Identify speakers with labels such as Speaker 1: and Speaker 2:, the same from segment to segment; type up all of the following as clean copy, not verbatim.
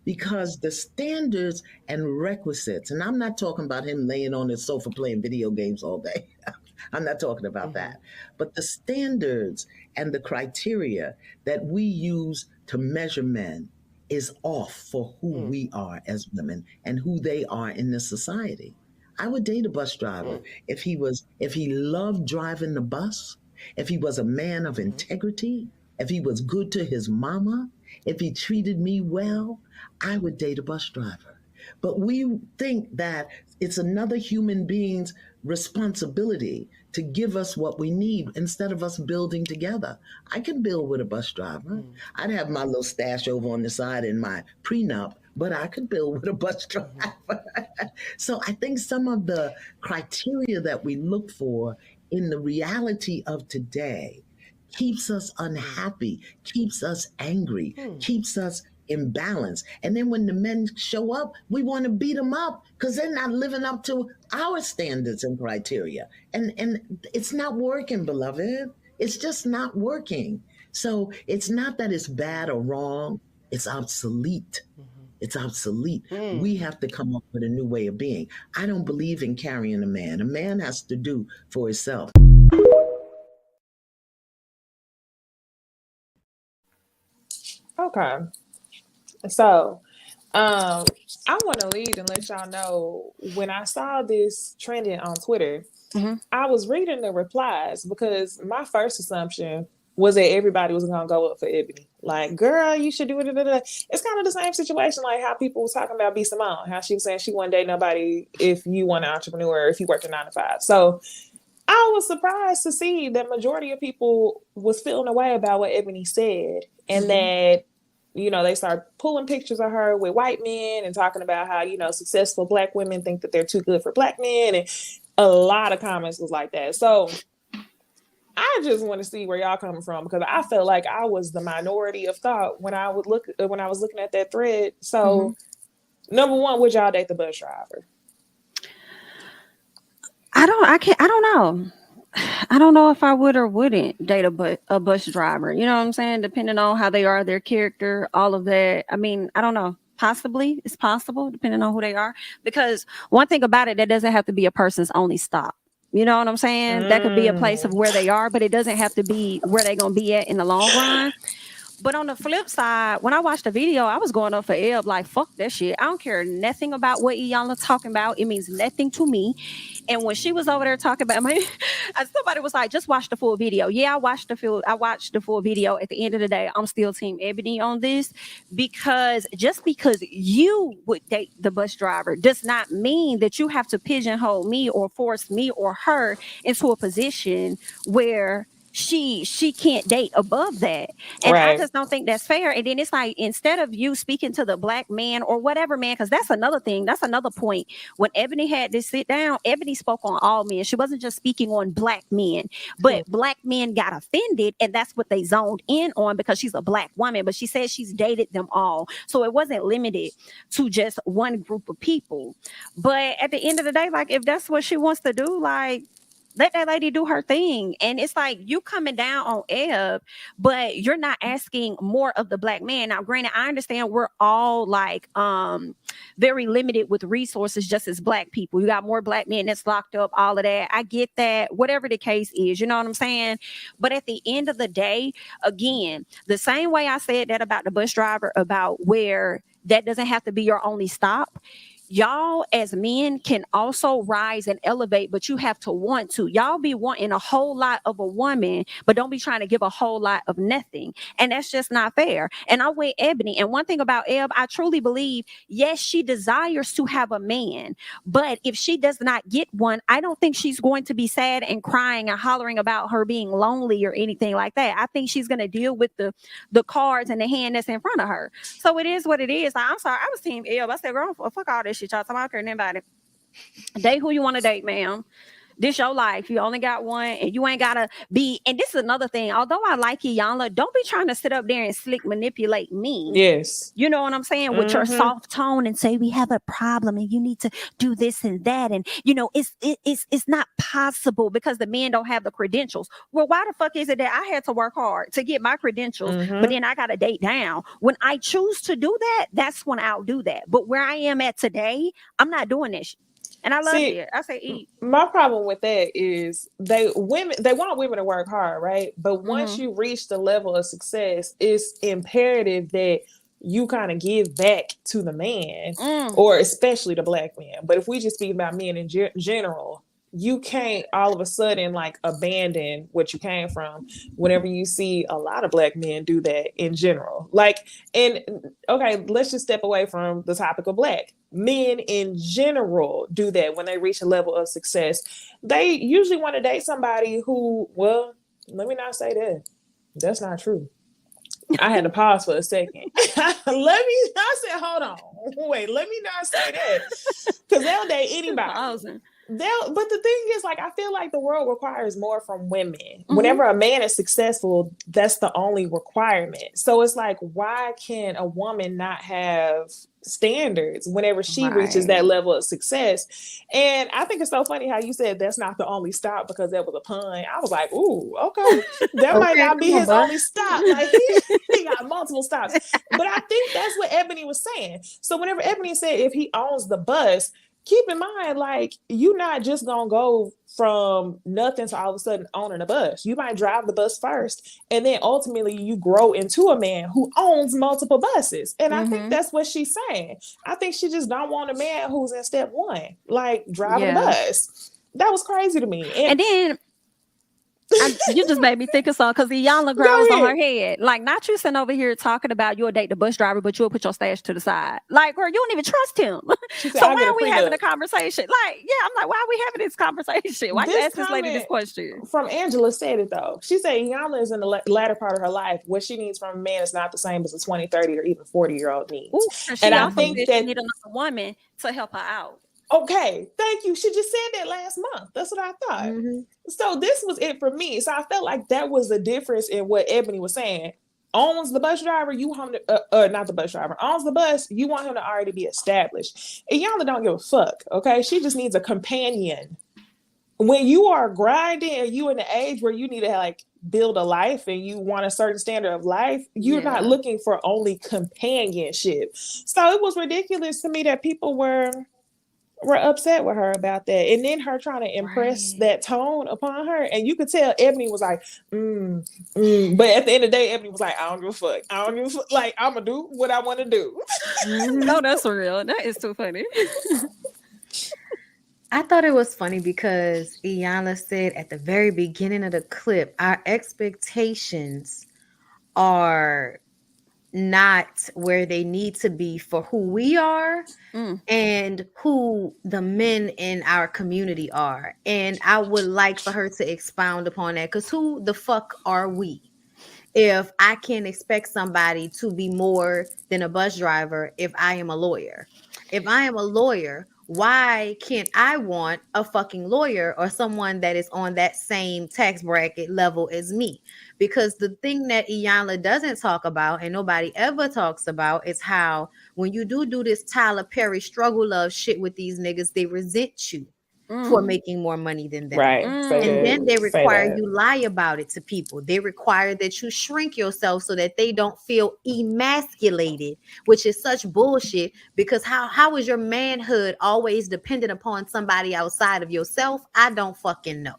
Speaker 1: because the standards and requisites, and I'm not talking about him laying on his sofa playing video games all day. I'm not talking about
Speaker 2: Mm-hmm.
Speaker 1: that. But the standards and the criteria that we use to measure men is off for who
Speaker 2: Mm,
Speaker 1: we are as women and who they are in this society. I would date a bus driver
Speaker 2: mm,
Speaker 1: if he loved driving the bus, if he was a man of
Speaker 2: mm-hmm.
Speaker 1: integrity, if he was good to his mama, if he treated me well, I would date a bus driver. But we think that it's another human being's responsibility to give us what we need instead of us building together. I can build with a bus driver.
Speaker 2: Mm,
Speaker 1: I'd have my little stash over on the side in my prenup, but I could build with a bus driver.
Speaker 2: mm-hmm.
Speaker 1: So I think some of the criteria that we look for in the reality of today keeps us
Speaker 2: Mm,
Speaker 1: unhappy, keeps us angry,
Speaker 2: mm.
Speaker 1: keeps us imbalanced. And then when the men show up, we want to beat them up because they're not living up to our standards and criteria. And it's not working, beloved. It's just not working. So it's not that it's bad or wrong, it's obsolete.
Speaker 2: Mhm.
Speaker 1: It's obsolete.
Speaker 2: Mm.
Speaker 1: We have to come up with a new way of being. I don't believe in carrying a man. A man has to do for himself.
Speaker 3: Okay. So, I want to lead and let y'all know when I saw this trending on Twitter,
Speaker 4: Mhm.
Speaker 3: I was reading the replies because my first assumption was that everybody was gonna go up for Ebony. Like, girl, you should do it. It's kind of the same situation like how people was talking about B Simone, how she was saying she wouldn't date nobody if you want an entrepreneur, if you worked a 9 to 5. So I was surprised to see that majority of people was feeling away about what Ebony said, and
Speaker 4: Mhm.
Speaker 3: that they start pulling pictures of her with white men and talking about how successful black women think that they're too good for black men, and a lot of comments was like that. So I just want to see where y'all coming from because I felt like I was the minority of thought when I was looking at that thread.
Speaker 4: Mhm.
Speaker 3: So number one, would y'all date the bus driver?
Speaker 4: I don't know. I don't know if I would or wouldn't date a bus driver. You know what I'm saying? Depending on how they are, their character, all of that. I mean, I don't know. Possibly, it's possible, depending on who they are. Because one thing about it, that doesn't have to be a person's only stop. You know what I'm saying? That could be a place of
Speaker 3: Mm.
Speaker 4: where they are, but it doesn't have to be where they're gonna be at in the long run. But on the flip side, when I watched the video, I was going up for Eb like, fuck that shit. I don't care nothing about what iyanla talking about. It means nothing to me. And when she was over there talking about my, somebody was like, just watch the full video. Yeah, I watched the full video. At the end of the day, I'm still Team Ebony on this because just because you would date the bus driver does not mean that you have to pigeonhole me or force me or her into a position where she can't date above that. And I
Speaker 3: Right.
Speaker 4: just don't think that's fair. And then it's like, instead of you speaking to the black man or whatever man, because that's another thing, that's another point. When Ebony had this sit down, Ebony spoke on all men. She wasn't just speaking on black men, but black men got offended, and that's what they zoned in on because she's a black woman. But she said she's dated them all, so it wasn't limited to just one group of people. But at the end of the day, like, if that's what she wants to do, like, let that lady do her thing. And it's like, you coming down on Eb, but you're not asking more of the black man. Now, granted, I understand we're all like very limited with resources just as black people. You got more black men that's locked up, all of that. I get that, whatever the case is, you know what I'm saying? But at the end of the day, again, the same way I said that about the bus driver, about where that doesn't have to be your only stop. Y'all as men can also rise and elevate, but you have to want to. Y'all be wanting a whole lot of a woman, but don't be trying to give a whole lot of nothing. And that's just not fair. And I'm with Ebony. And one thing about Eb, I truly believe, yes, she desires to have a man, but if she does not get one, I don't think she's going to be sad and crying and hollering about her being lonely or anything like that. I think she's going to deal with the cards and the hand that's in front of her. So it is what it is. I'm sorry. I was Team Eb. I said, girl, fuck all this shit. Y'all talking about, I don't care nothing about it. Date who you want to date, ma'am. This your life. You only got one, and you ain't gotta be. And this is another thing. Although I like Iyanla, don't be trying to sit up there and slick manipulate me.
Speaker 3: Yes.
Speaker 4: You know what I'm saying? With your soft tone and say we have a problem and you need to do this and that. And it's not possible because the men don't have the credentials. Well, why the fuck is it that I had to work hard to get my credentials, but then I got to date down? When I choose to do that, that's when I'll do that. But where I am at today, I'm not doing this. And I love it. I say eat.
Speaker 3: My problem with that is they want women to work hard, right? But once you reach the level of success, it's imperative that you kind of give back to the man, or especially the black man. But if we just speak about men in general, you can't all of a sudden like abandon what you came from whenever you see a lot of black men do that in general. Like, and okay, let's just step away from the topic of black. Men in general do that when they reach a level of success. They usually want to date somebody who, well, let me not say that. That's not true. I had to pause for a second. I said, hold on. Wait, let me not say that. Because they'll date anybody. But the thing is, like, I feel like the world requires more from women. Whenever a man is successful, that's the only requirement. So it's like, why can a woman not have standards whenever she reaches that level of success? And I think it's so funny how you said that's not the only stop, because that was a pun. I was like, ooh, okay, that might not be his only stop. Like he got multiple stops. But I think that's what Eboni was saying. So whenever Eboni said if he owns the bus, keep in mind, like, you're not just gonna go from nothing to all of a sudden owning a bus. You might drive the bus first, and then ultimately you grow into a man who owns multiple buses. And I think that's what she's saying. I think she just don't want a man who's in step one, like driving a bus. That was crazy to me.
Speaker 4: And then you just made me think of something, because Iyanla growls on her head. Like, not you sitting over here talking about you'll date the bus driver, but you'll put your stash to the side. Like, girl, you don't even trust him. So why are we having a conversation? Like, I'm like, why are we having this conversation? Why you ask this lady this question?
Speaker 3: From Angela said it, though. She said Iyanla is in the latter part of her life. What she needs from a man is not the same as a 20, 30, or even 40-year-old needs.
Speaker 4: Ooh, and I think that she need another woman to help her out.
Speaker 3: Okay, thank you. She just said that last month. That's what I thought. So this was it for me. So I felt like that was the difference in what Eboni was saying. Owns the bus driver, you want him to, not the bus driver, owns the bus, you want him to already be established. Iyanla don't give a fuck, okay? She just needs a companion. When you are grinding and you in the age where you need to like build a life and you want a certain standard of life, you're not looking for only companionship. So it was ridiculous to me that people were upset with her about that, and then her trying to impress that tone upon her, and you could tell Eboni was like, but at the end of the day, Eboni was like, I don't give a fuck. I don't give a fuck. Like, I'm gonna do what I want to do.
Speaker 4: No, that's real. That is too funny.
Speaker 2: I thought it was funny because Iyanla said at the very beginning of the clip, our expectations are not where they need to be for who we are and who the men in our community are. And I would like for her to expound upon that, because who the fuck are we if I can expect somebody to be more than a bus driver if I am a lawyer? If I am a lawyer, why can't I want a fucking lawyer or someone that is on that same tax bracket level as me? Because the thing that Iyanla doesn't talk about and nobody ever talks about is how when you do this Tyler Perry struggle love shit with these niggas, they resent you for making more money than them.
Speaker 3: Right.
Speaker 2: And then they require you lie about it to people. They require that you shrink yourself so that they don't feel emasculated, which is such bullshit, because how is your manhood always dependent upon somebody outside of yourself? I don't fucking know.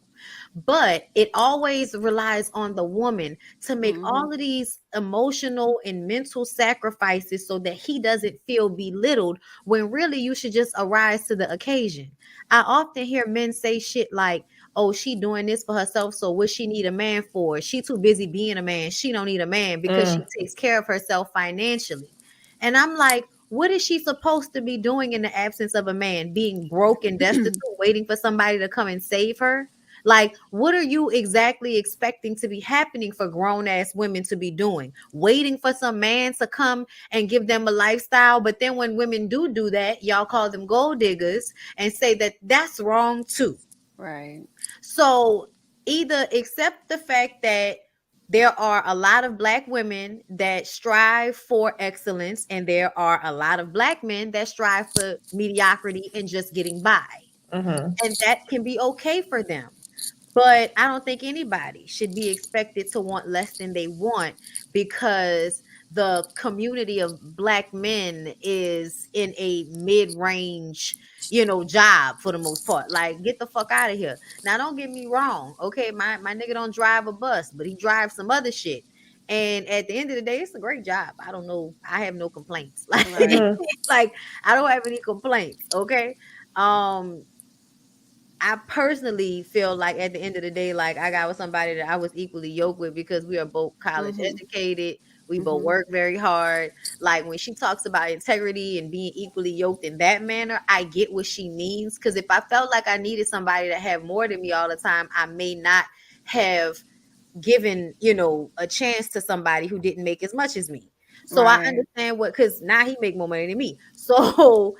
Speaker 2: But it always relies on the woman to make all of these emotional and mental sacrifices so that he doesn't feel belittled, when really you should just arise to the occasion. I often hear men say shit like, oh, she doing this for herself, so what she need a man for? She too busy being a man. She don't need a man because she takes care of herself financially. And I'm like, what is she supposed to be doing in the absence of a man? Being broke and destitute, waiting for somebody to come and save her? Like, what are you exactly expecting to be happening for grown-ass women to be doing? Waiting for some man to come and give them a lifestyle. But then when women do that, y'all call them gold diggers and say that that's wrong too.
Speaker 4: Right.
Speaker 2: So either accept the fact that there are a lot of black women that strive for excellence, and there are a lot of black men that strive for mediocrity and just getting by.
Speaker 3: Mm-hmm.
Speaker 2: And that can be okay for them. But I don't think anybody should be expected to want less than they want, because the community of black men is in a mid-range, job for the most part. Like, get the fuck out of here. Now, don't get me wrong. Okay, my nigga don't drive a bus, but he drives some other shit. And at the end of the day, it's a great job. I don't know. I have no complaints. Like,
Speaker 4: Right.
Speaker 2: like I don't have any complaints. Okay. Um, I personally feel like at the end of the day, like I got with somebody that I was equally yoked with, because we are both college educated. We both work very hard. Like, when she talks about integrity and being equally yoked in that manner, I get what she means. Because if I felt like I needed somebody to have more than me all the time, I may not have given, a chance to somebody who didn't make as much as me. So I
Speaker 4: Right.
Speaker 2: understand because now he make more money than me. So,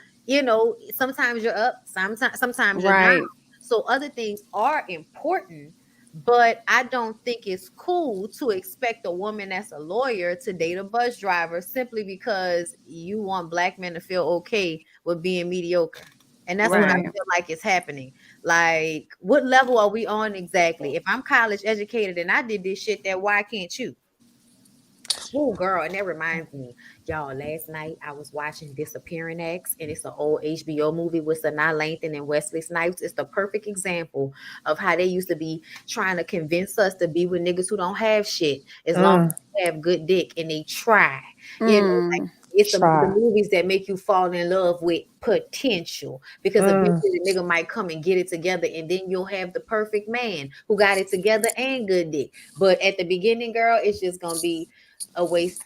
Speaker 2: sometimes you're up, sometimes you're down.
Speaker 4: Right.
Speaker 2: So other things are important, but I don't think it's cool to expect a woman that's a lawyer to date a bus driver simply because you want black men to feel okay with being mediocre. And that's what I
Speaker 4: Right.
Speaker 2: feel like is happening. Like, what level are we on exactly? If I'm college educated and I did this shit, then why can't you? Oh, girl, and that reminds me, y'all. Last night I was watching Disappearing Acts, and it's an old HBO movie with Sanaa Lathan and Wesley Snipes. It's the perfect example of how they used to be trying to convince us to be with niggas who don't have shit, as long as they have good dick, and they try. Like, it's the
Speaker 3: Try.
Speaker 2: movies that make you fall in love with potential, because eventually the nigga might come and get it together, and then you'll have the perfect man who got it together and good dick. But at the beginning, girl, it's just gonna be a waste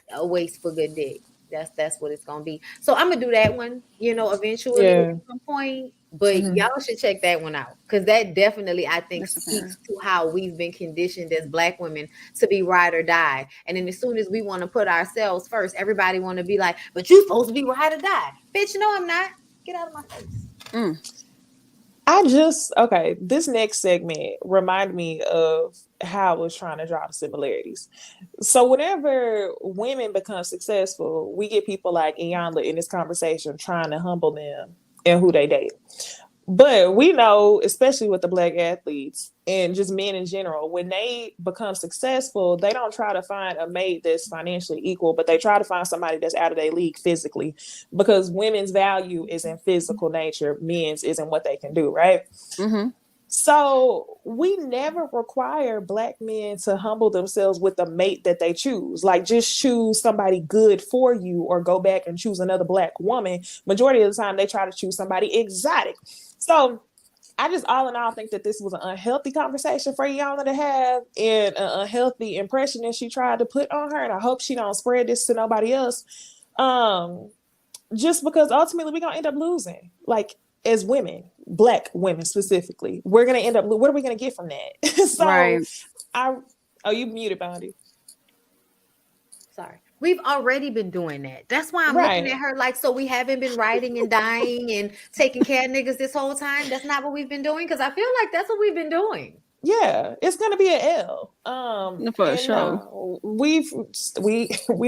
Speaker 2: for good dick. That's what it's gonna be. So I'm gonna do that one, eventually
Speaker 3: Yeah.
Speaker 2: at some point. But
Speaker 3: Mhm.
Speaker 2: y'all should check that one out, because that definitely, I think,
Speaker 4: Disappear.
Speaker 2: speaks to how we've been conditioned as black women to be ride or die. And then as soon as we want to put ourselves first, everybody want to be like, "But you supposed to be ride or die, bitch." No, I'm not. Get out of my face.
Speaker 3: This next segment remind me of how I was trying to draw the similarities. So whenever women become successful, we get people like Iyanla in this conversation trying to humble them and who they date. But we know, especially with the black athletes and just men in general, when they become successful, they don't try to find a mate that's financially equal, but they try to find somebody that's out of their league physically, because women's value is in physical nature, men's is in what they can do, right?
Speaker 4: Mm-hmm.
Speaker 3: So we never require black men to humble themselves with the mate that they choose. Like, just choose somebody good for you or go back and choose another black woman. Majority of the time, they try to choose somebody exotic. So I just, all in all, think that this was an unhealthy conversation for Iyanla to have, and an unhealthy impression that she tried to put on her. And I hope she don't spread this to nobody else. Just because ultimately we're going to end up losing. Like, as women, black women specifically, we're going to end up, what are we going to get from that? So
Speaker 4: Right.
Speaker 3: oh, you muted, Bondi.
Speaker 2: Sorry. We've already been doing that. That's why I'm looking
Speaker 3: Right.
Speaker 2: at her like, so we haven't been riding and dying and taking care of niggas this whole time. That's not what we've been doing, because I feel like that's what we've been doing.
Speaker 3: Yeah, it's gonna be an L.
Speaker 4: For
Speaker 3: And
Speaker 4: sure.
Speaker 3: we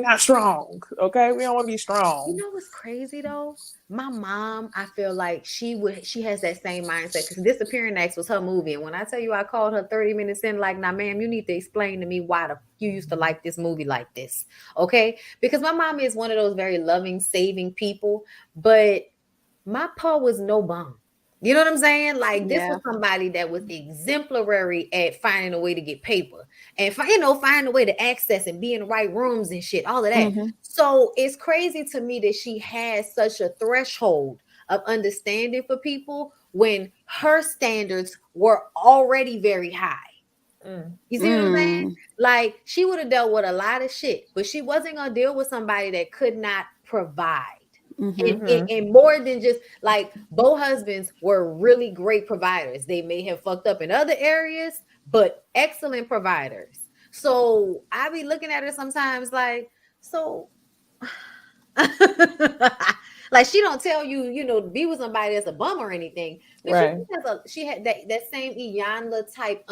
Speaker 3: not strong. Okay, we don't want to be
Speaker 2: You
Speaker 3: strong.
Speaker 2: know what's crazy though? My mom, I feel like she has that same mindset, because Disappearing Acts was her movie. And when I tell you, I called her 30 minutes in, like, "Now, ma'am, you need to explain to me why you used to like this movie like this." Okay? Because my mom is one of those very loving, saving people, but my pa was no bum. You know what I'm saying? Like, this was
Speaker 4: Yeah.
Speaker 2: somebody that was exemplary at finding a way to get paper, and finding a way to access and be in the right rooms and shit, all of that.
Speaker 4: Mm-hmm.
Speaker 2: So it's crazy to me that she has such a threshold of understanding for people when her standards were already very high. You see what I'm saying? Like, she would have dealt with a lot of shit, but she wasn't gonna deal with somebody that could not provide. And,
Speaker 4: Mm-hmm.
Speaker 2: and more than just, like, both husbands were really great providers. They may have fucked up in other areas, but excellent providers. So I be looking at her sometimes like, so like, Like she don't tell you, you know, to be with somebody that's a bum or anything. But
Speaker 3: Right.
Speaker 2: she had that same iyanla type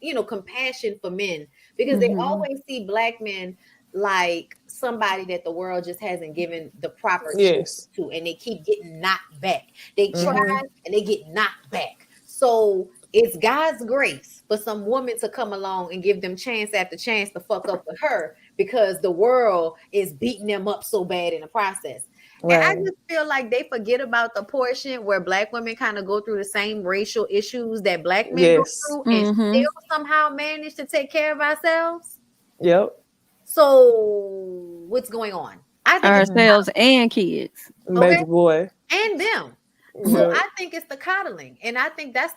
Speaker 2: you know, compassion for men, because they always see Black men like somebody that the world just hasn't given the proper chance to, and they keep getting knocked back. They try and they get knocked back. So it's God's grace for some woman to come along and give them chance after chance to fuck up with her, because the world is beating them up so bad in the process. Right. And I just feel like they forget about the portion where Black women kind of go through the same racial issues that Black men go through, and still somehow manage to take care of ourselves.
Speaker 3: Yep.
Speaker 2: So what's going on? I think
Speaker 4: ourselves and kids,
Speaker 3: baby boy,
Speaker 2: and them. So I think it's the coddling, and I think that's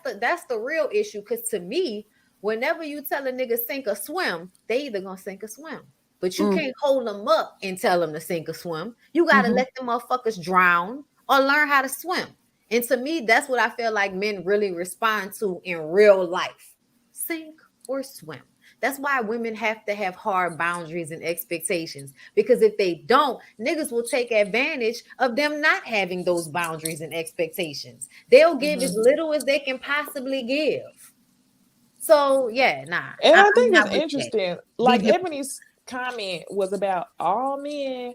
Speaker 2: the real issue. Because to me, whenever you tell a nigga sink or swim, they either gonna sink or swim. But you can't hold them up and tell them to sink or swim. You gotta let them motherfuckers drown or learn how to swim. And to me, that's what I feel like men really respond to in real life: sink or swim. That's why women have to have hard boundaries and expectations, because if they don't, niggas will take advantage of them not having those boundaries and expectations. They'll give as little as they can possibly give. So yeah, nah.
Speaker 3: And I think it's interesting. Like Ebony's comment was about all men,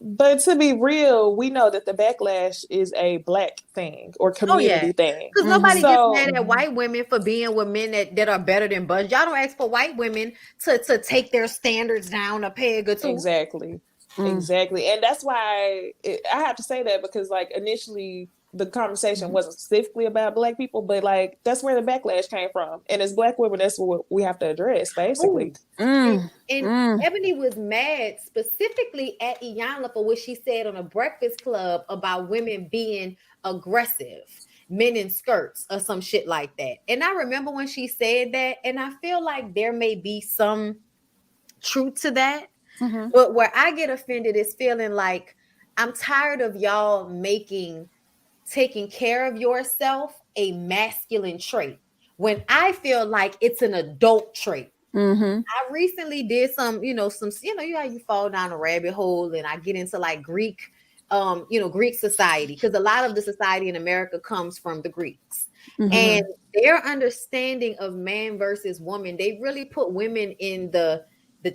Speaker 3: but to be real, we know that the backlash is a Black thing or community thing.
Speaker 2: Because nobody gets mad at white women for being with men that are better than Buzz. Y'all don't ask for white women to take their standards down a peg or two.
Speaker 3: Exactly. And that's why I have to say that, because like initially the conversation wasn't specifically about Black people, but like that's where the backlash came from. And as Black women, that's what we have to address, basically.
Speaker 2: And Ebony was mad specifically at Iyanla for what she said on a Breakfast Club about women being aggressive, men in skirts or some shit like that. And I remember when she said that, and I feel like there may be some truth to that. But where I get offended is feeling like I'm tired of y'all making taking care of yourself a masculine trait, when I feel like it's an adult trait. I recently did some how you fall down a rabbit hole, and I get into like Greek society, because a lot of the society in America comes from the Greeks. And their understanding of man versus woman, they really put women in the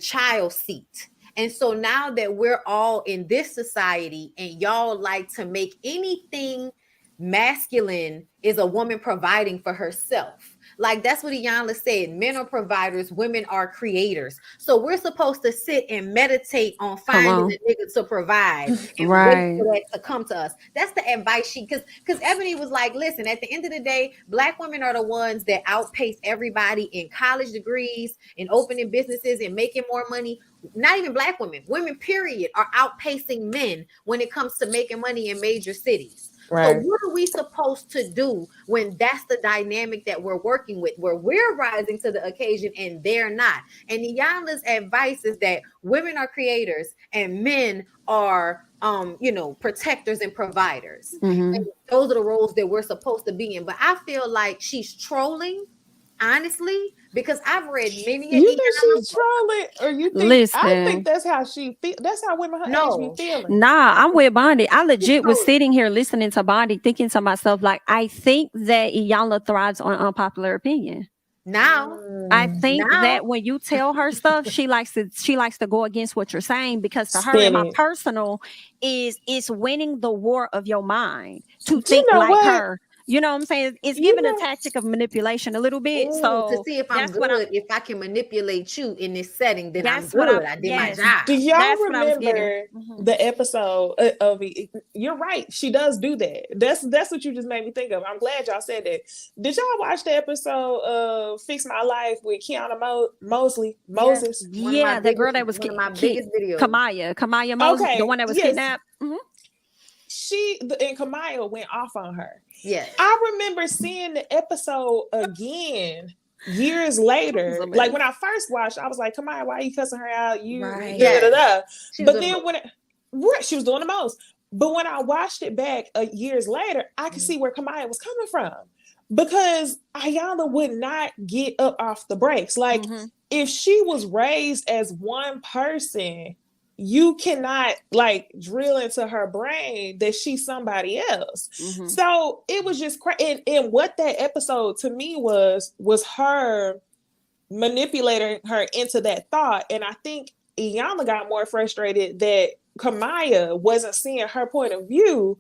Speaker 2: child seat. And so now that we're all in this society and y'all like to make anything masculine is a woman providing for herself. Like that's what Iyanla said. Men are providers, women are creators. So we're supposed to sit and meditate on finding a nigga to provide and wait for that to come to us. That's the advice because Ebony was like, listen, at the end of the day, Black women are the ones that outpace everybody in college degrees and opening businesses and making more money. Not even Black women, women period, are outpacing men when it comes to making money in major cities. So what are we supposed to do when that's the dynamic that we're working with, where we're rising to the occasion and they're not? And Iyanla's advice is that women are creators and men are protectors and providers. And those are the roles that we're supposed to be in. But I feel like she's trolling, honestly, because I've read many.
Speaker 3: You think she's trolling, or you think? Listen, I think that's how she feel. That's how women her age be feeling.
Speaker 4: Nah, I'm with Bondi. I legit was sitting here listening to Bondi, thinking to myself, like, I think that Iyanla thrives on unpopular opinion.
Speaker 2: Now,
Speaker 4: I think that when you tell her stuff, she likes to go against what you're saying, because to her, in my personal, is winning the war of your mind to think like her. You know what I'm saying? It's giving a tactic of manipulation a little bit. So
Speaker 2: to see if I'm good, if I can manipulate you in this setting, then I'm good. I did my job.
Speaker 3: Do y'all remember the episode of it? You're right. She does do that. That's what you just made me think of. I'm glad y'all said that. Did y'all watch the episode of Fix My Life with Kiana Moses?
Speaker 4: Yeah, the girl that was
Speaker 2: one of my biggest videos.
Speaker 4: Kamaya Moses, the one that was kidnapped.
Speaker 3: She and Kamaya went off on her.
Speaker 2: Yes.
Speaker 3: I remember seeing the episode again years later. Like when I first watched, I was like, Kamaya, why are you cussing her out? But then she was doing the most. But when I watched it back years later, I could see where Kamaya was coming from. Because Iyanla would not get up off the brakes. Like if she was raised as one person, you cannot like drill into her brain that she's somebody else.
Speaker 4: Mhm.
Speaker 3: So it was just and what that episode to me was her manipulating her into that thought. And I think Iyanla got more frustrated that Kamaya wasn't seeing her point of view.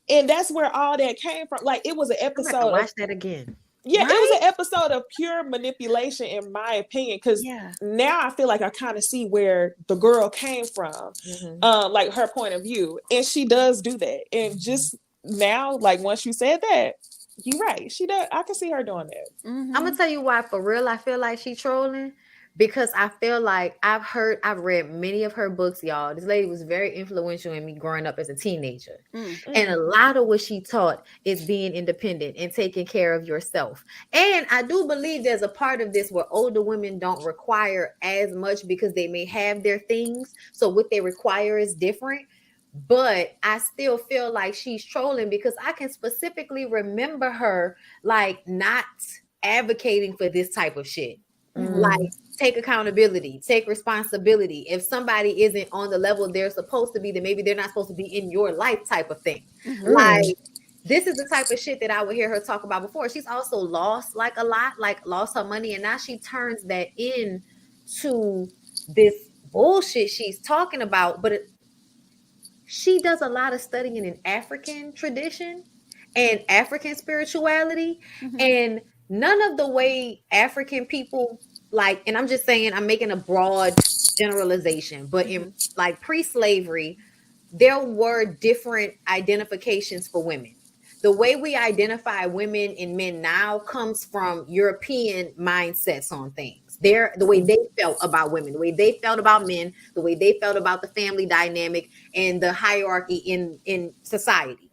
Speaker 3: And that's where all that came from. Like, it was an episode.
Speaker 2: Watch that again.
Speaker 3: Yeah,
Speaker 2: Right?
Speaker 3: it was an episode of pure manipulation, in my opinion. Because now I feel like I kind of see where the girl came from, like her point of view, and she does do that. And just now, like once you said that, you're right. She does. I can see her doing that.
Speaker 2: I'm gonna tell you why. For real, I feel like she trolling. Because I feel like I've read many of her books, y'all. This lady was very influential in me growing up as a teenager. And a lot of what she taught is being independent and taking care of yourself. And I do believe there's a part of this where older women don't require as much because they may have their things. So what they require is different. But I still feel like she's trolling because I can specifically remember her like not advocating for this type of shit. Like, take accountability, take responsibility. If somebody isn't on the level they're supposed to be, then maybe they're not supposed to be in your life type of thing. Like, this is the type of shit that I would hear her talk about before. She's also lost like a lot, like lost her money. And now she turns that into this bullshit she's talking about. But she does a lot of studying in African tradition and African spirituality. And none of the way African people, like, and I'm just saying, I'm making a broad generalization, but in like pre-slavery, there were different identifications for women. The way we identify women and men now comes from European mindsets on things. The way they felt about women, the way they felt about men, the way they felt about the family dynamic and the hierarchy in society.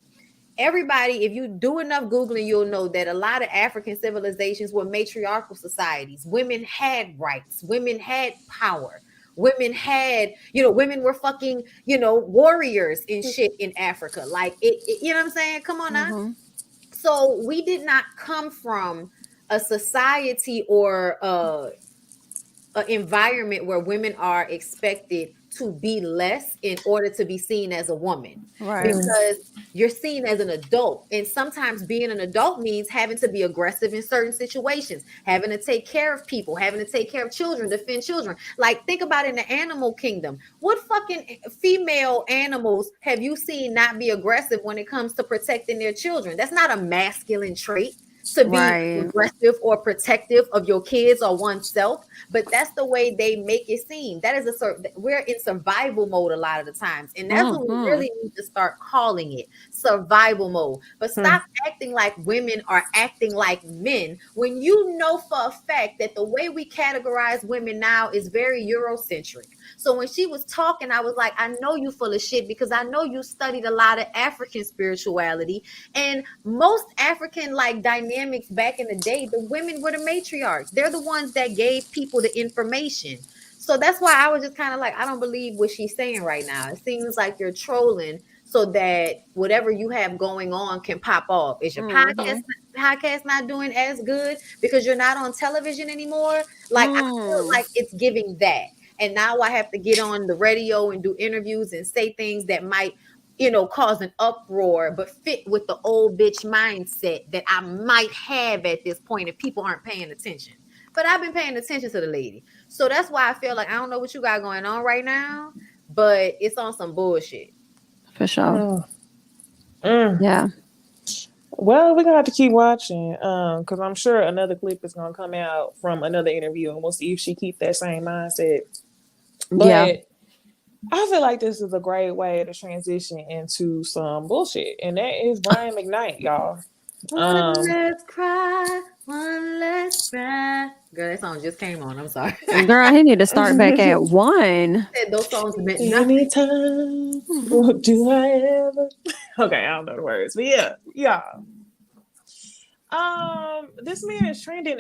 Speaker 2: Everybody, if you do enough Googling, you'll know that a lot of African civilizations were matriarchal societies. Women had rights. Women had power. Women had, women were fucking, warriors and shit in Africa. Like, you know what I'm saying? Come on now. So we did not come from a society or an environment where women are expected to be less in order to be seen as a woman. Right. Because you're seen as an adult. And sometimes being an adult means having to be aggressive in certain situations, having to take care of people, having to take care of children, defend children. Like, think about in the animal kingdom. What fucking female animals have you seen not be aggressive when it comes to protecting their children? That's not a masculine trait to be aggressive or protective of your kids or oneself, but that's the way they make it seem. That is we're in survival mode a lot of the times, and that's what we really need to start calling it, survival mode. But stop acting like women are acting like men when you know for a fact that the way we categorize women now is very Eurocentric. So when she was talking, I was like, I know you full of shit because I know you studied a lot of African spirituality, and most African like dynamics back in the day, the women were the matriarchs. They're the ones that gave people the information. So that's why I was just kind of like, I don't believe what she's saying right now. It seems like you're trolling so that whatever you have going on can pop off. Is your podcast not doing as good because you're not on television anymore? Like, I feel like it's giving that. And now I have to get on the radio and do interviews and say things that might, cause an uproar, but fit with the old bitch mindset that I might have at this point if people aren't paying attention. But I've been paying attention to the lady. So that's why I feel like I don't know what you got going on right now, but it's on some bullshit.
Speaker 4: For sure. Yeah.
Speaker 3: Well, we're going to have to keep watching because I'm sure another clip is going to come out from another interview and we'll see if she keep that same mindset. But I feel like this is a great way to transition into some bullshit, and that is Brian McKnight, y'all.
Speaker 2: One less cry, one less cry. Girl, that song just came on. I'm sorry.
Speaker 4: Girl, he need to start back at 1.
Speaker 2: Those songs meant nothing.
Speaker 3: Anytime, what do I ever? Okay, I don't know the words, but yeah. This man is trending